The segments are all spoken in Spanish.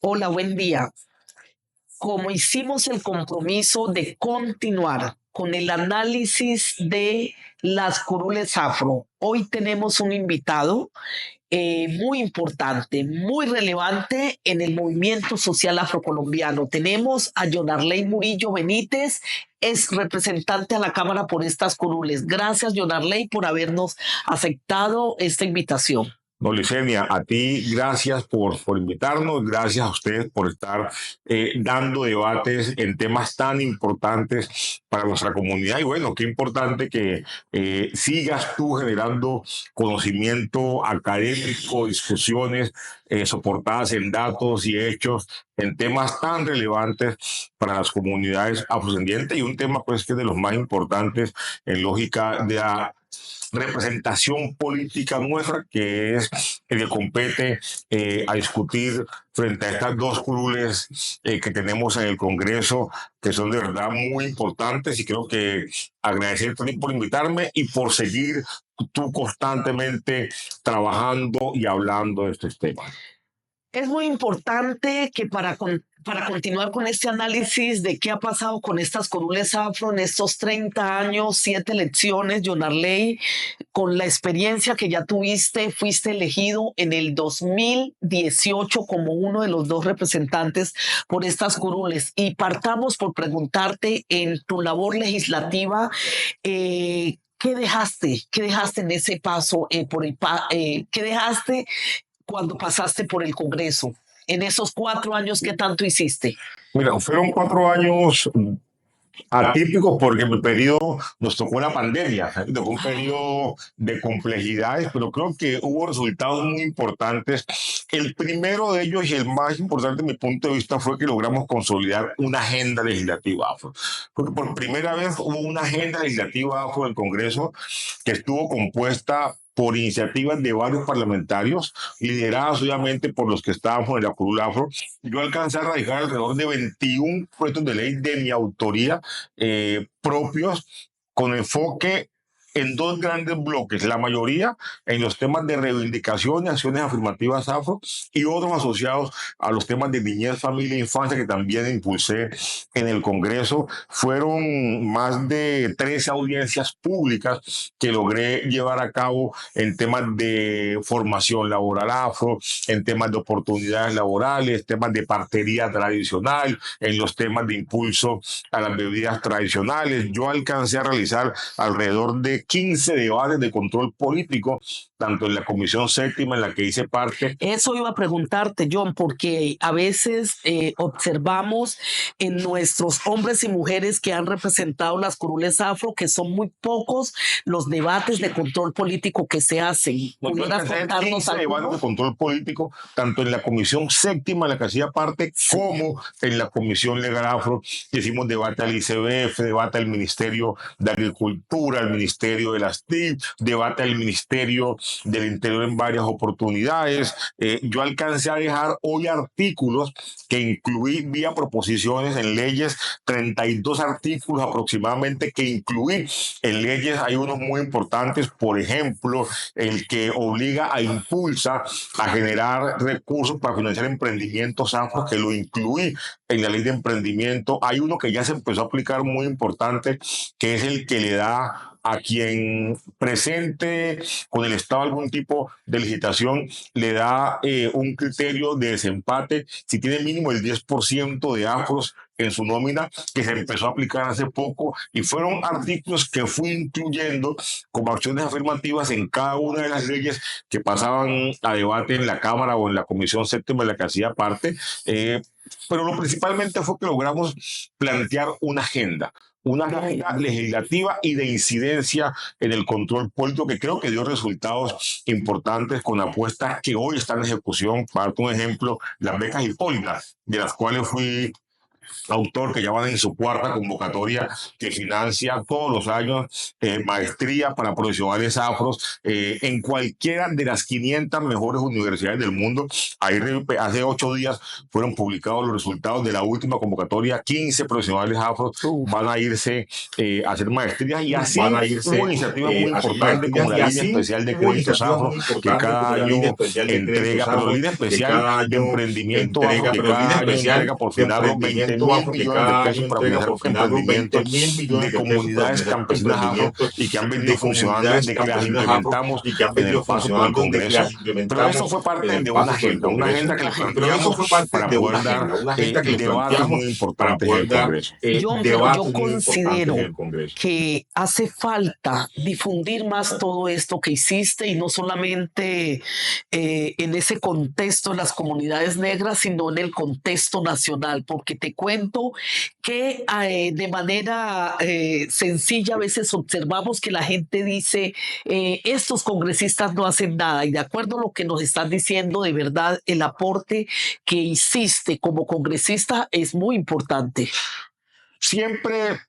Hola, buen día. Como hicimos el compromiso de continuar con el análisis de las curules afro, hoy tenemos un invitado muy importante, muy relevante en el movimiento social afrocolombiano. Tenemos a Yonarley Murillo Benítez, es representante a la Cámara por estas curules. Gracias, Yonarley, por habernos aceptado esta invitación. No, Licenia, a ti gracias por invitarnos, gracias a ustedes por estar dando debates en temas tan importantes para nuestra comunidad. Y bueno, qué importante que sigas tú generando conocimiento académico, discusiones soportadas en datos y hechos en temas tan relevantes para las comunidades afrodescendientes y un tema pues que es de los más importantes en lógica de la representación política nuestra, que es el que compete a discutir frente a estas dos curules que tenemos en el Congreso, que son de verdad muy importantes, y creo que agradecerte por invitarme y por seguir tú constantemente trabajando y hablando de estos temas. Es muy importante que para continuar con este análisis de qué ha pasado con estas curules afro en estos 30 años, 7 elecciones, Yonarley, con la experiencia que ya tuviste, fuiste elegido en el 2018 como uno de los dos representantes por estas curules. Y partamos por preguntarte en tu labor legislativa, ¿qué dejaste? ¿Qué dejaste en ese paso qué dejaste cuando pasaste por el Congreso? En esos 4 años, ¿qué tanto hiciste? Mira, fueron 4 años atípicos porque mi periodo nos tocó la pandemia, ¿sabes? Tocó un periodo de complejidades, pero creo que hubo resultados muy importantes. El primero de ellos y el más importante, de mi punto de vista, fue que logramos consolidar una agenda legislativa afro. Porque por primera vez hubo una agenda legislativa afro en el Congreso que estuvo compuesta por iniciativas de varios parlamentarios, lideradas obviamente por los que estábamos en la curul afro. Yo alcancé a radicar alrededor de 21 proyectos de ley de mi autoría propios con enfoque en dos grandes bloques, la mayoría en los temas de reivindicación y acciones afirmativas afro y otros asociados a los temas de niñez, familia e infancia que también impulsé en el Congreso. Fueron más de 13 audiencias públicas que logré llevar a cabo en temas de formación laboral afro, en temas de oportunidades laborales, temas de partería tradicional, en los temas de impulso a las bebidas tradicionales. Yo alcancé a realizar alrededor de 15 debates de control político, tanto en la Comisión Séptima, en la que hice parte. Eso iba a preguntarte, John, porque a veces observamos en nuestros hombres y mujeres que han representado las curules afro que son muy pocos los debates de control político que se hacen. ¿Pudieras contarnos 15 debates de control político, tanto en la Comisión Séptima, en la que hacía parte, como en la Comisión Legal Afro? Hicimos debate al ICBF, debate al Ministerio de Agricultura, al Ministerio de las TIC, debate al Ministerio del Interior en varias oportunidades. Yo alcancé a dejar hoy artículos que incluí vía proposiciones en leyes, 32 artículos aproximadamente que incluí en leyes. Hay unos muy importantes, por ejemplo, el que obliga a Impulsa a generar recursos para financiar emprendimientos afro, que lo incluí en la ley de emprendimiento. Hay uno que ya se empezó a aplicar muy importante, que es el que le da a quien presente con el Estado algún tipo de licitación, le da un criterio de desempate si tiene mínimo el 10% de afros en su nómina, que se empezó a aplicar hace poco, y fueron artículos que fui incluyendo como acciones afirmativas en cada una de las leyes que pasaban a debate en la Cámara o en la Comisión Séptima de la que hacía parte. Pero lo principalmente fue que logramos plantear una agenda legislativa y de incidencia en el control político que creo que dio resultados importantes con apuestas que hoy están en ejecución. Para un ejemplo, las becas Hipólita, de las cuales fui autor que ya van en su cuarta convocatoria que financia todos los años maestría para profesionales afros en cualquiera de las 500 mejores universidades del mundo. Ahí hace 8 días fueron publicados los resultados de la última convocatoria. 15 profesionales afros van a irse a hacer maestrías y así van a irse hubo iniciativas muy a hacer importantes como maestrías la y línea así especial de hubo créditos iniciativas afro muy que importantes cada como la línea año especial de créditos entrega, pero afro línea que especial cada de año emprendimiento afro entrega, que pero línea cada año especial entrega por de FINAGRO 20 emprendimiento mil afro que millones de cada pesos año para entrega financiar por FINAGRO 20 emprendimientos mil millones de de pesos para comunidades financiar campesinas afro emprendimientos y que han venido de funcionando comunidades desde que las campesinas afro implementamos y que han en el venido paso por el funcionando desde que las Congreso. Pero eso implementamos fue parte en el de paso por el una Congreso. agenda que le Pero eso planteamos fue parte para de poder dar una agenda que le debates muy planteamos para importantes en poder el dar Congreso. John, pero yo debates muy importantes en considero el Congreso. que hace falta difundir más todo esto que hiciste y no solamente en ese contexto de las comunidades negras, sino en el contexto nacional, porque te cuento que de manera sencilla a veces observamos que la gente dice, estos congresistas no hacen nada y de acuerdo a lo que nos estás diciendo, de verdad el aporte que hiciste como congresista es muy importante. Siempre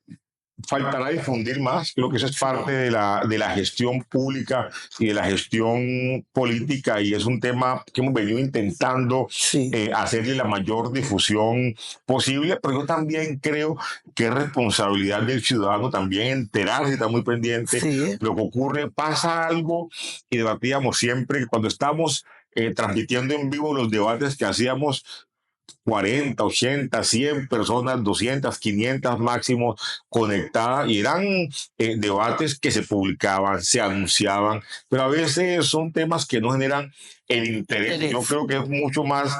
faltará difundir más. Creo que eso es parte de la gestión pública y de la gestión política y es un tema que hemos venido intentando Sí. hacerle la mayor difusión posible, pero yo también creo que es responsabilidad del ciudadano también enterarse, estar muy pendiente Sí. de lo que ocurre. Pasa algo y debatíamos siempre que cuando estamos transmitiendo en vivo los debates que hacíamos 40, 80, 100 personas, 200, 500 máximo conectadas y eran debates que se publicaban, se anunciaban, pero a veces son temas que no generan el interés. Yo creo que es mucho más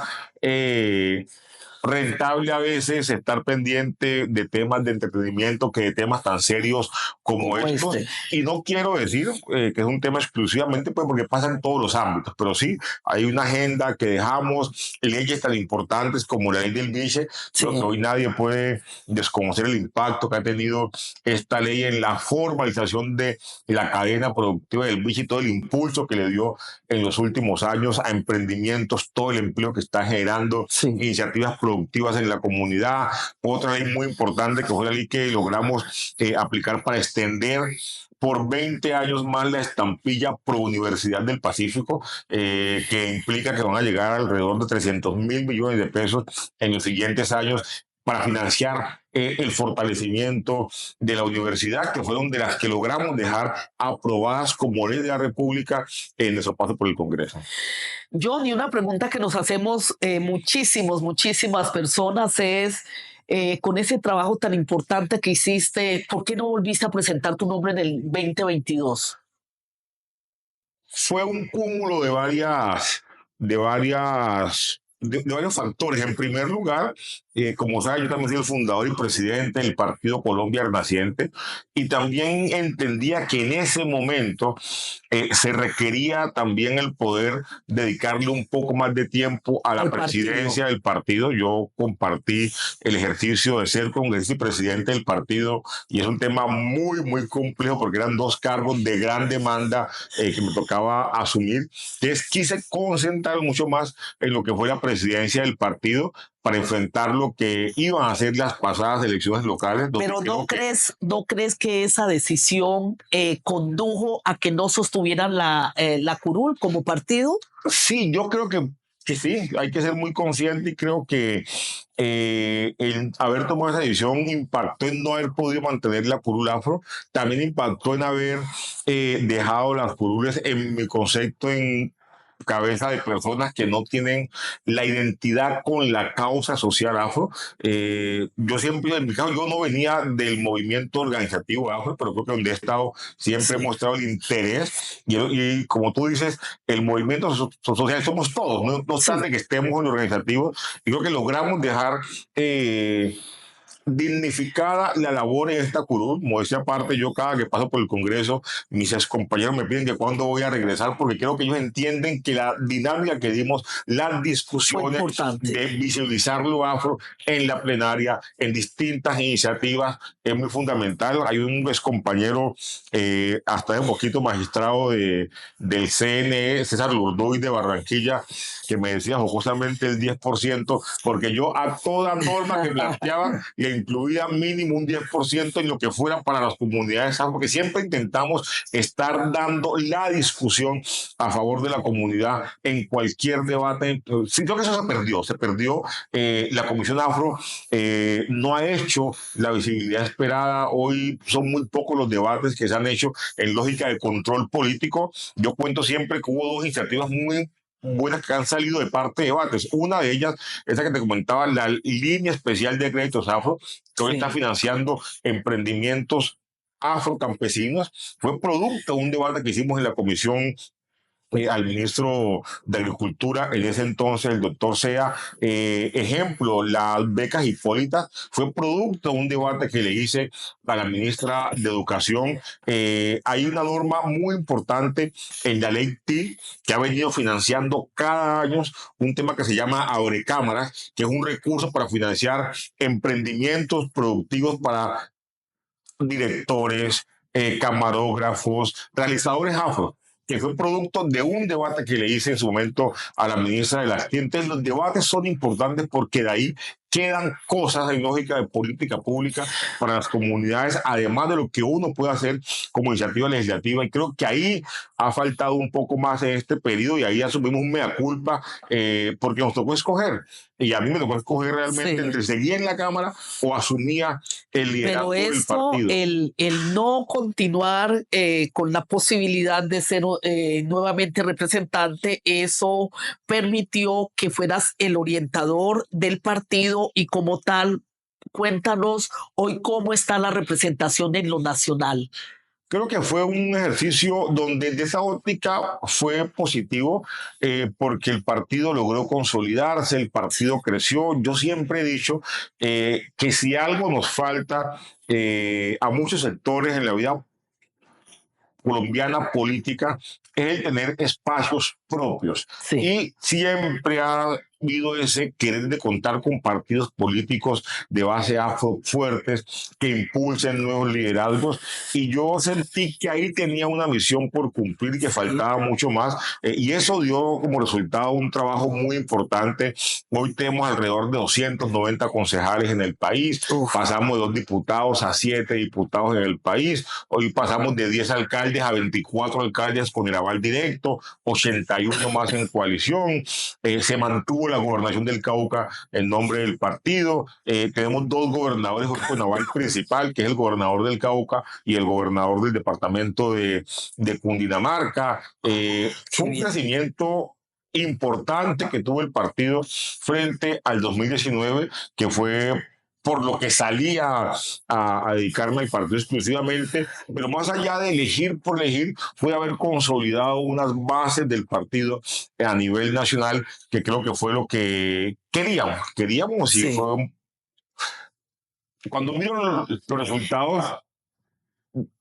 rentable a veces estar pendiente de temas de entretenimiento que de temas tan serios como estos. Y no quiero decir que es un tema exclusivamente pues, porque pasa en todos los ámbitos, pero sí hay una agenda que dejamos, leyes tan importantes como la ley del biche. Creo que hoy nadie puede desconocer el impacto que ha tenido esta ley en la formalización de la cadena productiva del biche y todo el impulso que le dio en los últimos años a emprendimientos, todo el empleo que está generando, iniciativas productivas en la comunidad. Otra ley muy importante que fue la ley que logramos aplicar para extender por 20 años más la estampilla Pro Universidad del Pacífico, que implica que van a llegar alrededor de 300.000 millones de pesos en los siguientes años para financiar el fortalecimiento de la universidad, que fueron de las que logramos dejar aprobadas como ley de la República en nuestro paso por el Congreso. John, y una pregunta que nos hacemos muchísimas personas es, con ese trabajo tan importante que hiciste, ¿por qué no volviste a presentar tu nombre en el 2022? Fue un cúmulo de varios factores. En primer lugar, como sabes, yo también soy el fundador y presidente del Partido Colombia Renaciente y también entendía que en ese momento se requería también el poder dedicarle un poco más de tiempo a la presidencia del partido. Yo compartí el ejercicio de ser congresista y presidente del partido y es un tema muy complejo porque eran dos cargos de gran demanda que me tocaba asumir. Entonces quise concentrar mucho más en lo que fue la presidencia del partido para enfrentar lo que iban a ser las pasadas elecciones locales. Pero ¿no crees que esa decisión condujo a que no sostuvieran la curul como partido? Sí, yo creo que sí, hay que ser muy consciente y creo que el haber tomado esa decisión impactó en no haber podido mantener la curul afro, también impactó en haber dejado las curules, en mi concepto, en cabeza de personas que no tienen la identidad con la causa social afro. Yo siempre, en mi caso, yo no venía del movimiento organizativo afro, pero creo que donde he estado siempre he mostrado el interés y como tú dices, el movimiento social somos todos, no obstante que estemos en lo organizativo, y creo que logramos dejar dignificada la labor en esta curul. Modestia aparte, yo cada que paso por el Congreso, mis ex compañeros me piden que cuándo voy a regresar, porque creo que ellos entienden que la dinámica que dimos, las discusiones de visibilizar lo afro en la plenaria, en distintas iniciativas, es muy fundamental. Hay un ex compañero, hasta hace poquito magistrado del CNE, César Lurdoy de Barranquilla, que me decía jocosamente el 10%, porque yo a toda norma que planteaba le incluía mínimo un 10% en lo que fuera para las comunidades, porque siempre intentamos estar dando la discusión a favor de la comunidad en cualquier debate. Sí, creo que eso se perdió. La Comisión Afro no ha hecho la visibilidad esperada. Hoy son muy pocos los debates que se han hecho en lógica de control político. Yo cuento siempre que hubo dos iniciativas muy buenas que han salido de parte de debates. Una de ellas, esa que te comentaba, la línea especial de créditos afro, que hoy está financiando emprendimientos afrocampesinos, fue producto de un debate que hicimos en la comisión al ministro de Agricultura en ese entonces, el doctor Sea. Ejemplo, las becas Hipólitas fue producto de un debate que le hice a la ministra de Educación. Hay una norma muy importante en la ley TIC que ha venido financiando cada año un tema que se llama Abrecámaras, que es un recurso para financiar emprendimientos productivos para directores, camarógrafos, realizadores afro, que fue producto de un debate que le hice en su momento a la ministra de las Tiendas. Los debates son importantes porque de ahí quedan cosas en lógica de política pública para las comunidades, además de lo que uno puede hacer como iniciativa legislativa. Y creo que ahí ha faltado un poco más en este periodo y ahí asumimos un mea culpa, porque nos tocó escoger. Y a mí me tocó escoger realmente entre seguir en la Cámara o asumía el liderazgo del partido. El no continuar con la posibilidad de ser nuevamente representante, eso permitió que fueras el orientador del partido y como tal, cuéntanos hoy cómo está la representación en lo nacional. Creo que fue un ejercicio donde de esa óptica fue positivo, porque el partido logró consolidarse, el partido creció. Yo siempre he dicho que si algo nos falta a muchos sectores en la vida colombiana política es el tener espacios propios. Y siempre ha habido ese querer de contar con partidos políticos de base afro fuertes que impulsen nuevos liderazgos, y yo sentí que ahí tenía una misión por cumplir y que faltaba mucho más, y eso dio como resultado un trabajo muy importante. Hoy tenemos alrededor de 290 concejales en el país. Pasamos de 2 diputados a 7 diputados en el país. Hoy pasamos de 10 alcaldes a 24 alcaldes con el aval directo, 81 más en coalición. Se mantuvo la gobernación del Cauca en nombre del partido. Tenemos 2 gobernadores con aval principal, que es el gobernador del Cauca y el gobernador del departamento de Cundinamarca. Fue un crecimiento importante que tuvo el partido frente al 2019, que fue por lo que salía a dedicarme al partido exclusivamente, pero más allá de elegir por elegir, fue haber consolidado unas bases del partido a nivel nacional, que creo que fue lo que queríamos y fue, cuando miro los resultados,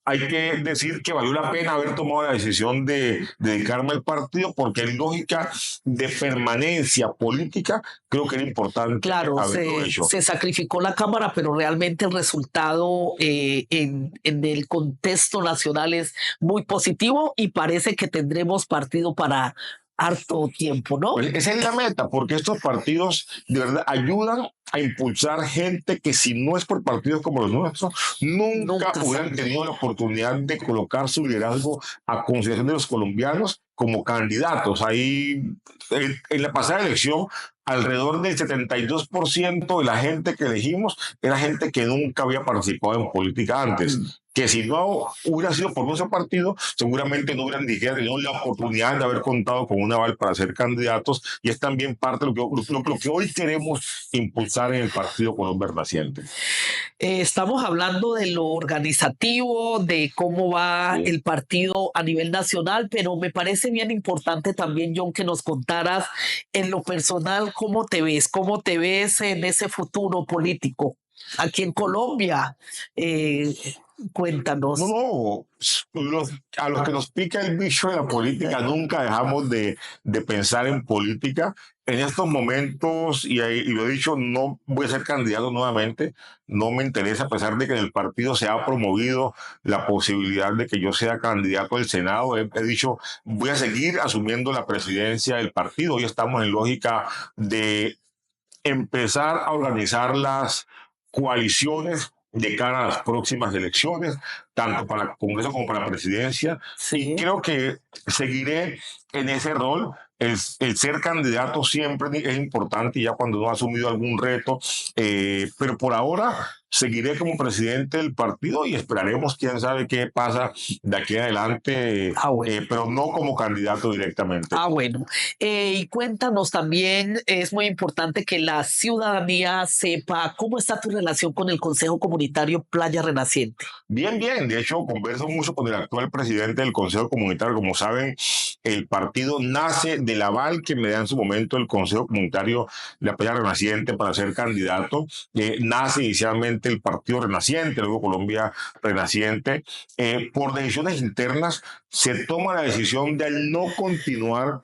hay que decir que valió la pena haber tomado la decisión de dedicarme al partido, porque en lógica de permanencia política creo que era importante haberlo hecho. Se sacrificó la Cámara, pero realmente el resultado en el contexto nacional es muy positivo y parece que tendremos partido para harto tiempo, ¿no? Pues esa es la meta, porque estos partidos de verdad ayudan a impulsar gente que, si no es por partidos como los nuestros, nunca hubieran tenido la oportunidad de colocar su liderazgo a consideración de los colombianos como candidatos. Ahí, en la pasada elección, alrededor del 72% de la gente que elegimos era gente que nunca había participado en política antes, que si no hubiera sido por nuestro partido, seguramente no hubieran ni siquiera tenido la oportunidad de haber contado con un aval para ser candidatos, y es también parte de lo que hoy queremos impulsar en el Partido Colombia Naciente. Estamos hablando de lo organizativo, de cómo va el partido a nivel nacional, pero me parece bien importante también, John, que nos contaras en lo personal cómo te ves en ese futuro político. aquí en Colombia. Cuéntanos. No, a los que nos pica el bicho de la política, nunca dejamos de pensar en política. En estos momentos, y lo he dicho, no voy a ser candidato nuevamente, no me interesa, a pesar de que en el partido se ha promovido la posibilidad de que yo sea candidato al Senado. He dicho, voy a seguir asumiendo la presidencia del partido. Hoy estamos en lógica de empezar a organizar las coaliciones de cara a las próximas elecciones, tanto para el Congreso como para la presidencia. Y Sí. creo que seguiré en ese rol. El ser candidato siempre es importante, ya cuando uno ha asumido algún reto, pero por ahora seguiré como presidente del partido y esperaremos, quién sabe qué pasa de aquí en adelante, Bueno. pero no como candidato directamente. Bueno. Y cuéntanos también, es muy importante que la ciudadanía sepa cómo está tu relación con el Consejo Comunitario Playa Renaciente. Bien, bien. De hecho, converso mucho con el actual presidente del Consejo Comunitario. Como saben, el partido nace del aval que me da en su momento el Consejo Comunitario de la Playa Renaciente para ser candidato. Nace inicialmente el Partido Renaciente, luego Colombia Renaciente. Por decisiones internas se toma la decisión de no continuar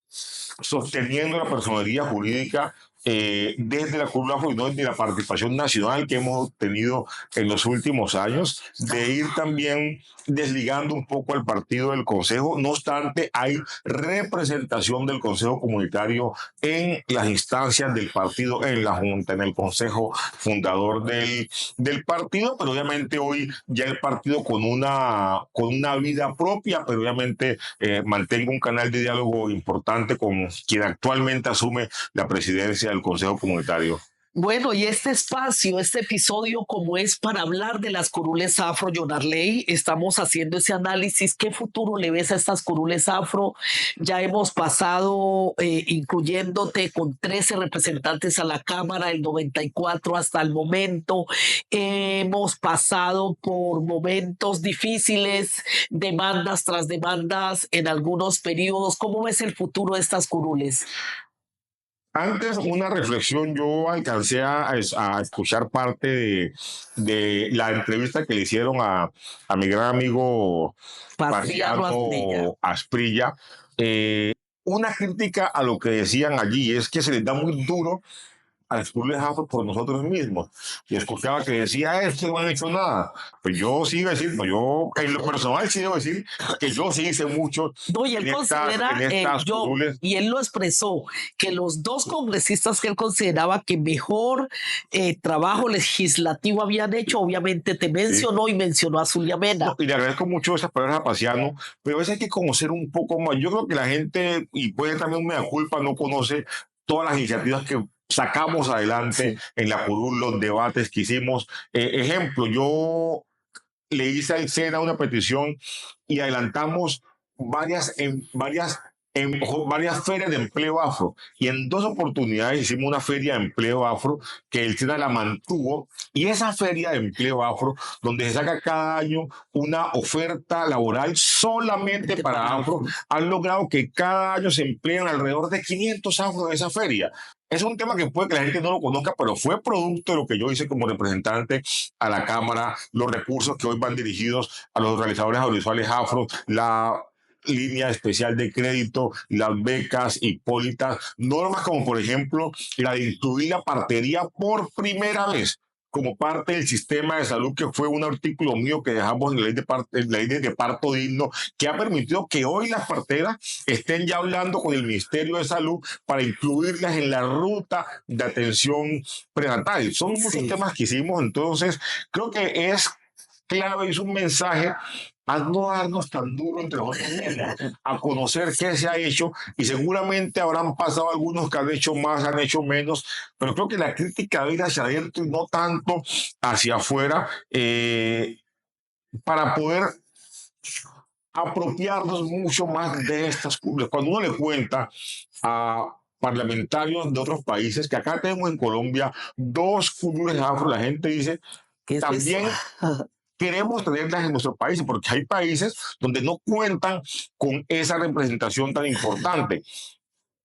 sosteniendo la personería jurídica desde la Cruz Afro y no desde la participación nacional que hemos obtenido en los últimos años, de ir también desligando un poco al partido del Consejo. No obstante, hay representación del Consejo Comunitario en las instancias del partido, en la Junta, en el Consejo fundador del partido, pero obviamente hoy ya el partido con una vida propia, pero obviamente mantengo un canal de diálogo importante con quien actualmente asume la presidencia del Consejo Comunitario. Bueno, y este espacio, este episodio, como es para hablar de las curules afro, Jonarley, estamos haciendo ese análisis. ¿Qué futuro le ves a estas curules afro? Ya hemos pasado, incluyéndote, con 13 representantes a la Cámara, el 94 hasta el momento. Hemos pasado por momentos difíciles, demandas tras demandas en algunos periodos. ¿Cómo ves el futuro de estas curules? Antes, una reflexión, yo alcancé a escuchar parte de la entrevista que le hicieron a mi gran amigo Patriarro Asprilla. Paciano Asprilla. Una crítica a lo que decían allí es que se les da muy duro a descubrir afro por nosotros mismos. Y escuchaba que decía, esto no han hecho nada. Pues yo sigo diciendo, yo en lo personal sí debo decir que yo sí hice mucho No, y él considera, en estas curules. y él lo expresó, que los dos congresistas que él consideraba que mejor trabajo legislativo habían hecho, obviamente te Sí. mencionó y mencionó a Zulia Mena. No, y le agradezco mucho esas palabras a Paciano, pero a veces hay que conocer un poco más. Yo creo que la gente, y puede también me da culpa, no conoce todas las iniciativas que sacamos adelante en la curul, los debates que hicimos. Ejemplo, yo le hice al SENA una petición y adelantamos varias ferias de empleo afro. Y en dos oportunidades hicimos una feria de empleo afro que el SENA la mantuvo. Y esa feria de empleo afro, donde se saca cada año una oferta laboral solamente para afro, han logrado que cada año se empleen alrededor de 500 afro en esa feria. Es un tema que puede que la gente no lo conozca, pero fue producto de lo que yo hice como representante a la Cámara, los recursos que hoy van dirigidos a los realizadores audiovisuales afro, la línea especial de crédito, las becas hipólitas, normas como por ejemplo la de incluir la partería por primera vez como parte del sistema de salud, que fue un artículo mío que dejamos en la ley de parto digno, que ha permitido que hoy las parteras estén ya hablando con el Ministerio de Salud para incluirlas en la ruta de atención prenatal. Son muchos temas que hicimos, entonces creo que es clave, es un mensaje a no darnos tan duro entre nosotros mismos, a conocer qué se ha hecho, y seguramente habrán pasado algunos que han hecho más, han hecho menos, pero creo que la crítica debe ir hacia adentro y no tanto hacia afuera, para poder apropiarnos mucho más de estas cumbres. Cuando uno le cuenta a parlamentarios de otros países que acá tenemos en Colombia dos cumbres afro, la gente dice, ¿Qué es también eso? queremos tenerlas en nuestros países, porque hay países donde no cuentan con esa representación tan importante.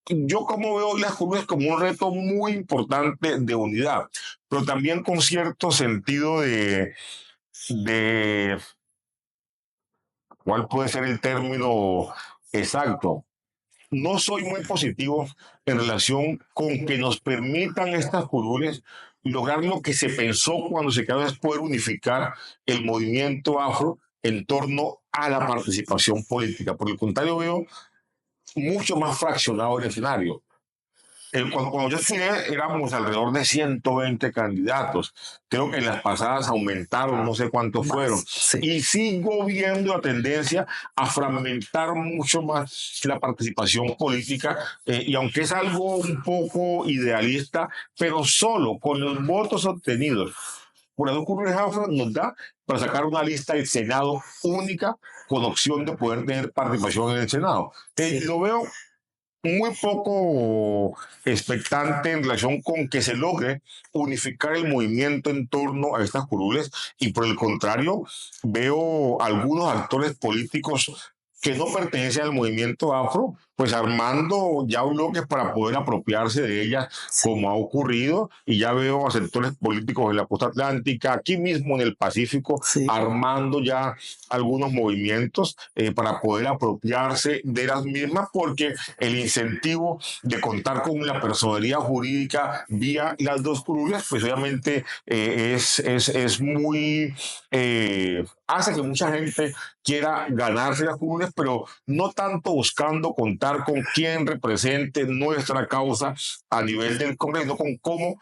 yo como veo las curules como un reto muy importante de unidad, pero también con cierto sentido de ¿cuál puede ser el término exacto? No soy muy positivo en relación con que nos permitan estas curules lograr lo que se pensó cuando se quedó es poder unificar el movimiento afro en torno a la participación política. Por el contrario, veo mucho más fraccionado el escenario. Cuando yo estudié éramos alrededor de 120 candidatos. Creo que en las pasadas aumentaron, no sé cuántos fueron. Sí. Y sigo viendo la tendencia a fragmentar mucho más la participación política. Y aunque es algo un poco idealista, pero solo con los votos obtenidos por las dos curules afro nos da para sacar una lista del Senado única con opción de poder tener participación en el Senado. Lo veo muy poco expectante en relación con que se logre unificar el movimiento en torno a estas curules y por el contrario veo algunos actores políticos que no pertenecen al movimiento afro, pues armando ya bloques para poder apropiarse de ellas, como ha ocurrido, y ya veo a sectores políticos en la costa atlántica, aquí mismo en el Pacífico, armando ya algunos movimientos para poder apropiarse de las mismas, porque el incentivo de contar con la personería jurídica vía las dos curules, pues obviamente es muy... hace que mucha gente quiera ganarse las curules, pero no tanto buscando contar con quién represente nuestra causa a nivel del Congreso, no con cómo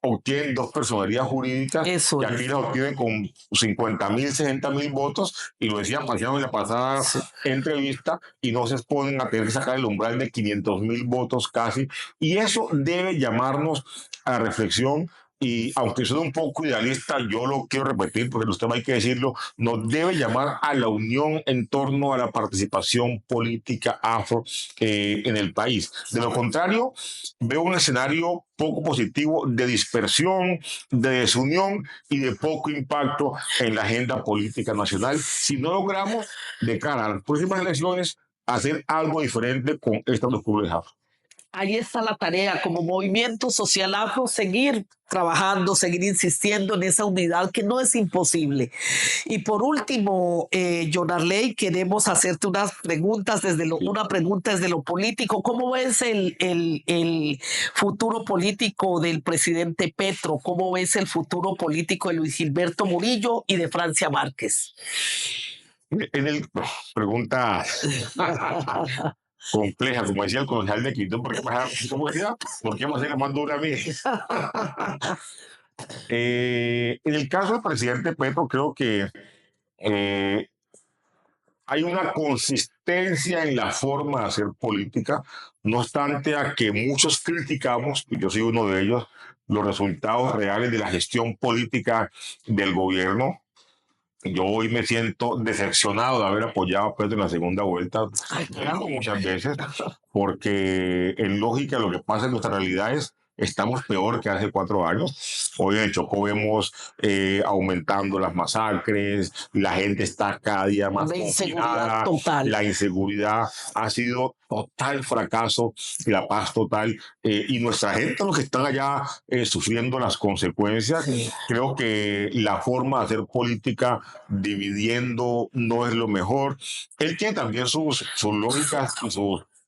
obtienen dos personerías jurídicas. Eso y aquí las obtienen con 50.000, 60.000 votos, y lo decía Marciano en la pasada entrevista, y no se exponen a tener que sacar el umbral de 500.000 votos casi, y eso debe llamarnos a la reflexión. Y aunque soy un poco idealista, yo lo quiero repetir porque los temas hay que decirlo, nos debe llamar a la unión en torno a la participación política afro en el país. De lo contrario, veo un escenario poco positivo de dispersión, de desunión y de poco impacto en la agenda política nacional si no logramos de cara a las próximas elecciones hacer algo diferente con estas dos curules afro. Ahí está la tarea, como movimiento social afro, seguir trabajando, seguir insistiendo en esa unidad que no es imposible. Y por último, John Arley, queremos hacerte unas preguntas una pregunta desde lo político. ¿Cómo ves el futuro político del presidente Petro? ¿Cómo ves el futuro político de Luis Gilberto Murillo y de Francia Márquez? Pregunta compleja, como decía el concejal de Quito, ¿por qué más se la mandó una a mí? En el caso del presidente Petro, creo que hay una consistencia en la forma de hacer política, no obstante a que muchos criticamos, y yo soy uno de ellos, los resultados reales de la gestión política del gobierno. Yo hoy me siento decepcionado de haber apoyado a Petro en la segunda vuelta, muchas veces, porque en lógica lo que pasa en nuestras realidades estamos peor que hace 4 años. Hoy en el Chocó vemos aumentando las masacres, la gente está cada día más inseguridad total. La inseguridad ha sido total fracaso, la paz total, y nuestra gente, los que están allá sufriendo las consecuencias, creo que la forma de hacer política dividiendo no es lo mejor. Él tiene también sus lógicas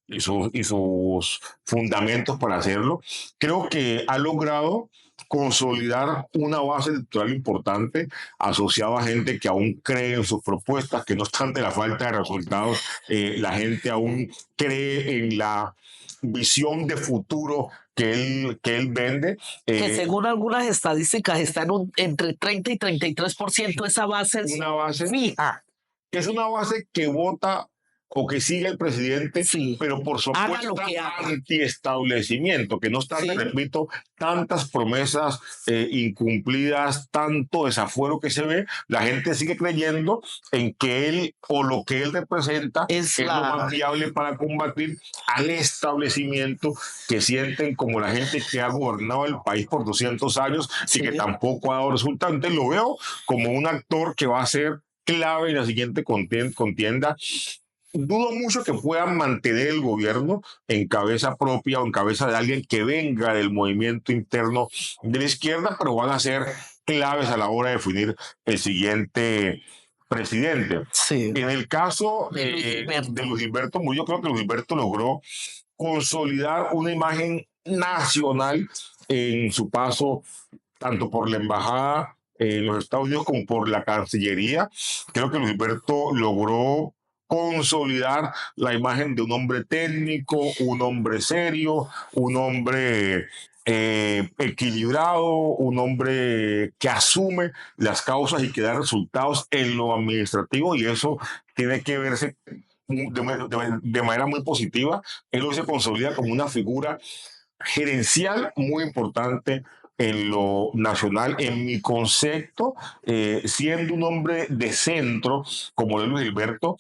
y sus fundamentos para hacerlo. Creo que ha logrado consolidar una base electoral importante asociada a gente que aún cree en sus propuestas, que no obstante la falta de resultados, la gente aún cree en la visión de futuro que él vende. Que según algunas estadísticas está entre 30 y 33% esa base es una base fija. Es una base que vota o que sigue el presidente, pero por supuesto antiestablecimiento, que no obstante, repito, tantas promesas incumplidas, tanto desafuero que se ve, la gente sigue creyendo en que él o lo que él representa es lo más viable para combatir al establecimiento que sienten como la gente que ha gobernado el país por 200 años y que tampoco ha dado resultados. Entonces lo veo como un actor que va a ser clave en la siguiente contienda dudo mucho que puedan mantener el gobierno en cabeza propia o en cabeza de alguien que venga del movimiento interno de la izquierda, pero van a ser claves a la hora de definir el siguiente presidente. Sí, En el caso de Luis de Gilberto. Luis Gilberto, yo creo que Luis Gilberto logró consolidar una imagen nacional en su paso tanto por la embajada en los Estados Unidos como por la Cancillería. Creo que Luis Gilberto logró consolidar la imagen de un hombre técnico, un hombre serio, un hombre equilibrado, un hombre que asume las causas y que da resultados en lo administrativo, y eso tiene que verse de manera muy positiva. Él hoy se consolida como una figura gerencial muy importante en lo nacional, en mi concepto, siendo un hombre de centro como Luis Gilberto,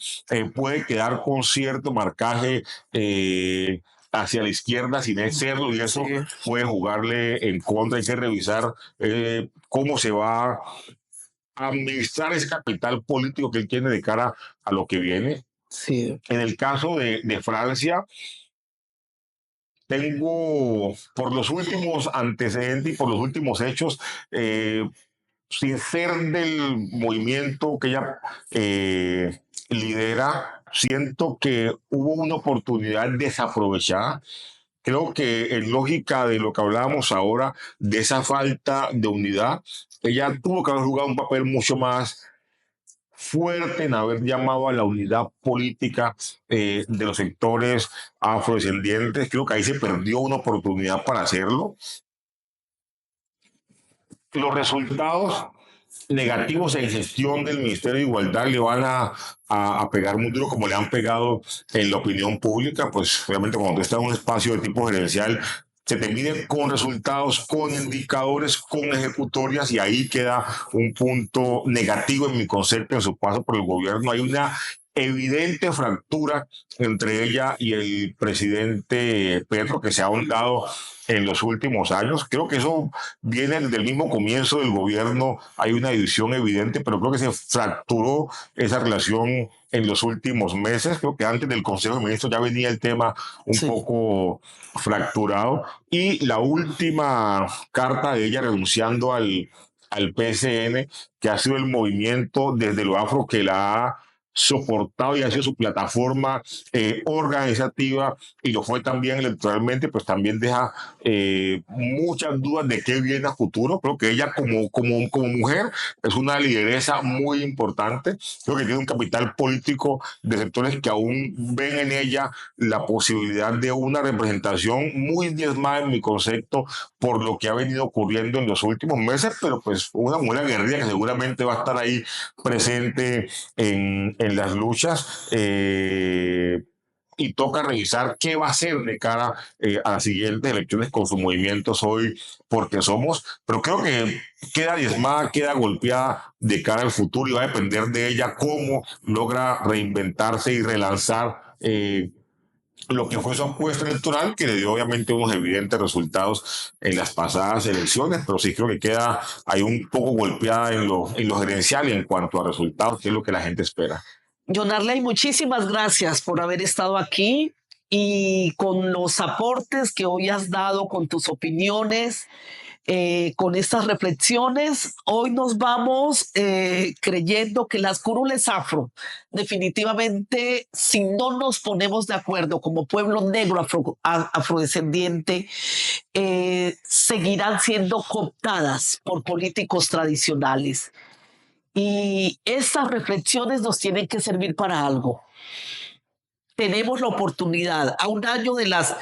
puede quedar con cierto marcaje hacia la izquierda sin él serlo, y eso Sí, puede jugarle en contra. Hay que revisar cómo se va a administrar ese capital político que él tiene de cara a lo que viene. sí. En el caso de Francia, tengo, por los últimos antecedentes y por los últimos hechos, sin ser del movimiento que ella lidera, siento que hubo una oportunidad desaprovechada. Creo que en lógica de lo que hablábamos ahora, de esa falta de unidad, ella tuvo que haber jugado un papel mucho más fuerte en haber llamado a la unidad política de los sectores afrodescendientes. Creo que ahí se perdió una oportunidad para hacerlo. Los resultados negativos en gestión del Ministerio de Igualdad le van a pegar muy duro, como le han pegado en la opinión pública. Pues obviamente cuando tú estás en un espacio de tipo gerencial, se te mide con resultados, con indicadores, con ejecutorias, y ahí queda un punto negativo en mi concepto en su paso por el gobierno. Hay una evidente fractura entre ella y el presidente Petro, que se ha ahondado en los últimos años. Creo que eso viene desde el mismo comienzo del gobierno. Hay una división evidente, pero creo que se fracturó esa relación en los últimos meses. Creo que antes del Consejo de Ministros ya venía el tema un Sí. poco fracturado. Y la última carta de ella renunciando al PSN, que ha sido el movimiento desde lo afro que la ha soportado y ha sido su plataforma organizativa, y lo fue también electoralmente, pues también deja muchas dudas de qué viene a futuro. Creo que ella como mujer es una lideresa muy importante. Creo que tiene un capital político de sectores que aún ven en ella la posibilidad de una representación muy diezmada en mi concepto por lo que ha venido ocurriendo en los últimos meses, pero pues una mujer aguerrida que seguramente va a estar ahí presente en las luchas. Y toca revisar qué va a hacer de cara a las siguientes elecciones con sus movimientos hoy, porque somos, pero creo que queda diezmada, queda golpeada de cara al futuro, y va a depender de ella cómo logra reinventarse y relanzar lo que fue su apuesta electoral, que le dio obviamente unos evidentes resultados en las pasadas elecciones, pero sí creo que queda ahí un poco golpeada en lo gerencial y en cuanto a resultados, que es lo que la gente espera. John Arley, muchísimas gracias por haber estado aquí y con los aportes que hoy has dado, con tus opiniones, con estas reflexiones. Hoy nos vamos creyendo que las curules afro, definitivamente, si no nos ponemos de acuerdo como pueblo negro afrodescendiente, seguirán siendo cooptadas por políticos tradicionales. Y estas reflexiones nos tienen que servir para algo. Tenemos la oportunidad, a un año de las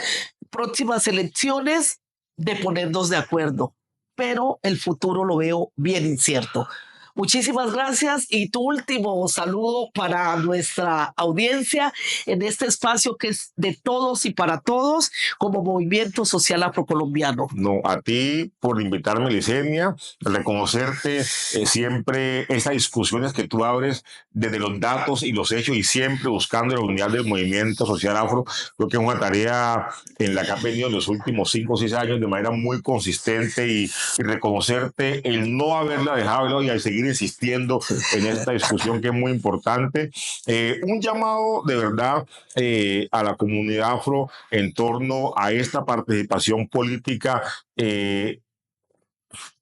próximas elecciones, de ponernos de acuerdo, pero el futuro lo veo bien incierto. Muchísimas gracias y tu último saludo para nuestra audiencia en este espacio que es de todos y para todos como Movimiento Social Afrocolombiano. No, a ti por invitarme, Licenia, reconocerte siempre esas discusiones que tú abres desde los datos y los hechos, y siempre buscando la unidad del movimiento social afro. Creo que es una tarea en la que has venido en los últimos 5 o 6 años de manera muy consistente, y reconocerte el no haberla dejado y al seguir insistiendo en esta discusión que es muy importante. Un llamado de verdad a la comunidad afro en torno a esta participación política.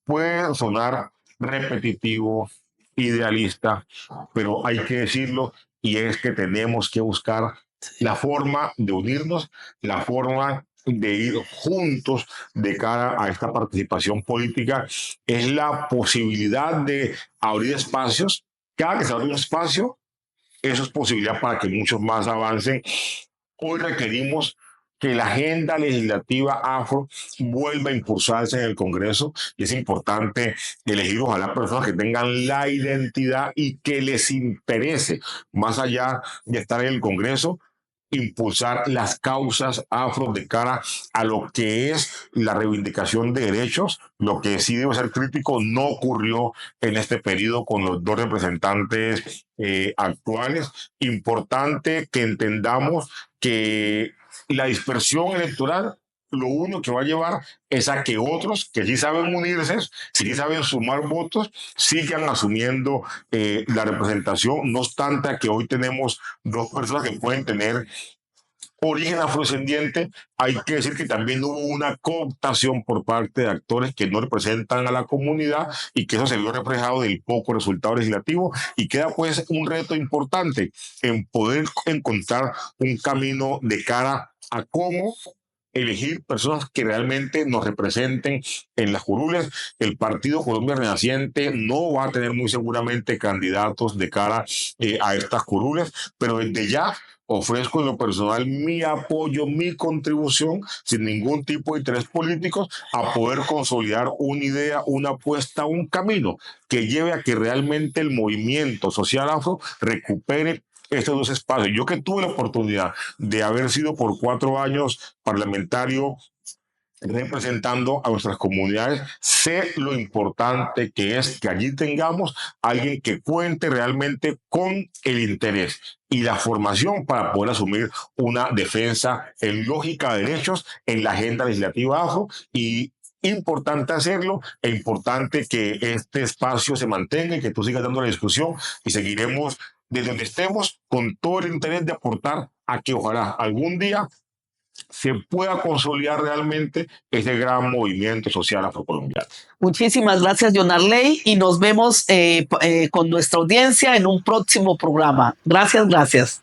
Puede sonar repetitivo, idealista, pero hay que decirlo, y es que tenemos que buscar la forma de unirnos, la forma de ir juntos de cara a esta participación política, es la posibilidad de abrir espacios. Cada que se abre un espacio, eso es posibilidad para que muchos más avancen. Hoy requerimos que la agenda legislativa afro vuelva a impulsarse en el Congreso, y es importante elegir ojalá personas que tengan la identidad y que les interese, más allá de estar en el Congreso, impulsar las causas afro de cara a lo que es la reivindicación de derechos. Lo que sí debe ser crítico no ocurrió en este periodo con los dos representantes actuales. Importante que entendamos que la dispersión electoral lo único que va a llevar es a que otros que sí saben unirse, sí saben sumar votos, sigan asumiendo la representación. No obstante que hoy tenemos dos personas que pueden tener origen afrodescendiente, hay que decir que también hubo una cooptación por parte de actores que no representan a la comunidad, y que eso se vio reflejado del poco resultado legislativo, y queda pues un reto importante en poder encontrar un camino de cara a cómo elegir personas que realmente nos representen en las curules. El Partido Colombia Renaciente no va a tener muy seguramente candidatos de cara a estas curules, pero desde ya ofrezco en lo personal mi apoyo, mi contribución, sin ningún tipo de interés político, a poder consolidar una idea, una apuesta, un camino que lleve a que realmente el movimiento social afro recupere estos dos espacios. Yo que tuve la oportunidad de haber sido por 4 años parlamentario representando a nuestras comunidades, sé lo importante que es que allí tengamos alguien que cuente realmente con el interés y la formación para poder asumir una defensa en lógica de derechos en la agenda legislativa afro. Y importante hacerlo, e importante que este espacio se mantenga y que tú sigas dando la discusión, y seguiremos desde donde estemos con todo el interés de aportar a que ojalá algún día se pueda consolidar realmente ese gran movimiento social afrocolombiano. Muchísimas gracias, John Arley, y nos vemos con nuestra audiencia en un próximo programa. Gracias, gracias.